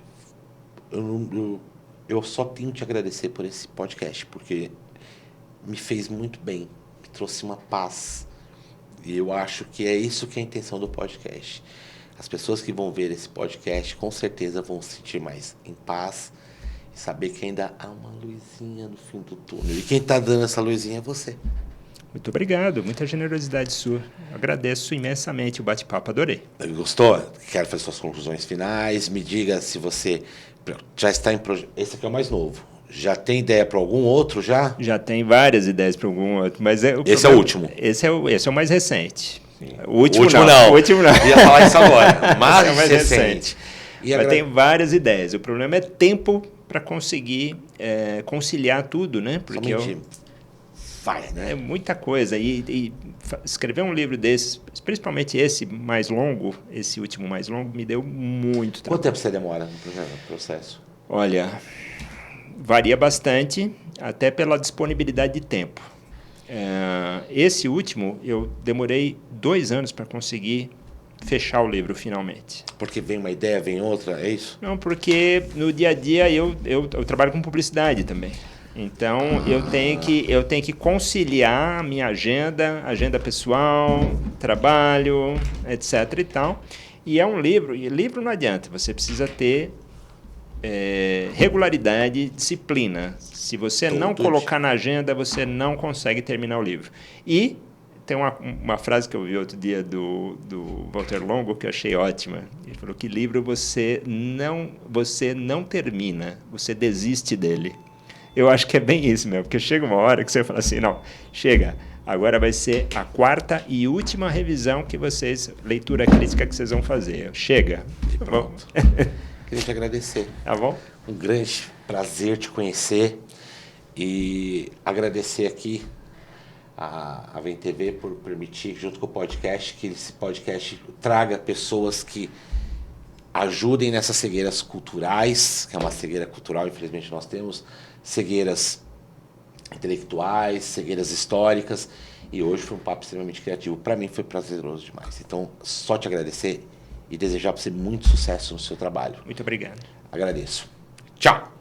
eu só tenho que te agradecer por esse podcast, porque me fez muito bem, me trouxe uma paz. E eu acho que é isso que é a intenção do podcast. As pessoas que vão ver esse podcast, com certeza vão se sentir mais em paz e saber que ainda há uma luzinha no fim do túnel. E quem está dando essa luzinha é você. Muito obrigado, muita generosidade sua. Agradeço imensamente o bate-papo, adorei. Gostou? Quero fazer suas conclusões finais. Me diga se você já está em projeto. Esse aqui é o mais novo. Já tem ideia para algum outro já? Já tem várias ideias para algum outro, mas Esse é o último. Esse é o mais recente. O último não. O último não. Ia falar isso agora. Mas é o mais recente. Mas tem várias ideias. O problema é tempo para conseguir conciliar tudo, né? Porque vai, né? É muita coisa. E escrever um livro desses, principalmente esse mais longo, esse último mais longo, me deu muito trabalho. Quanto tempo você demora no processo? Olha, varia bastante, até pela disponibilidade de tempo. Esse último, eu demorei 2 anos para conseguir fechar o livro finalmente. Porque vem uma ideia, vem outra, é isso? Não, porque no dia a dia eu trabalho com publicidade também. Então, eu tenho que conciliar a minha agenda pessoal, trabalho, etc. e tal. E é um livro, e livro não adianta, você precisa ter regularidade, disciplina. Se você não colocar na agenda, você não consegue terminar o livro. E tem uma frase que eu vi outro dia do Walter Longo que eu achei ótima. Ele falou que livro você não termina, você desiste dele. Eu acho que é bem isso mesmo, porque chega uma hora que você fala assim, não, chega, agora vai ser a 4ª e última revisão leitura crítica que vocês vão fazer. Chega. E pronto. Queria te agradecer. Tá bom? Um grande prazer te conhecer e agradecer aqui a Vem TV por permitir, junto com o podcast, que esse podcast traga pessoas que ajudem nessas cegueiras culturais, que é uma cegueira cultural, infelizmente nós temos, cegueiras intelectuais, cegueiras históricas, e hoje foi um papo extremamente criativo. Para mim foi prazeroso demais. Então, só te agradecer e desejar para você muito sucesso no seu trabalho. Muito obrigado. Agradeço. Tchau!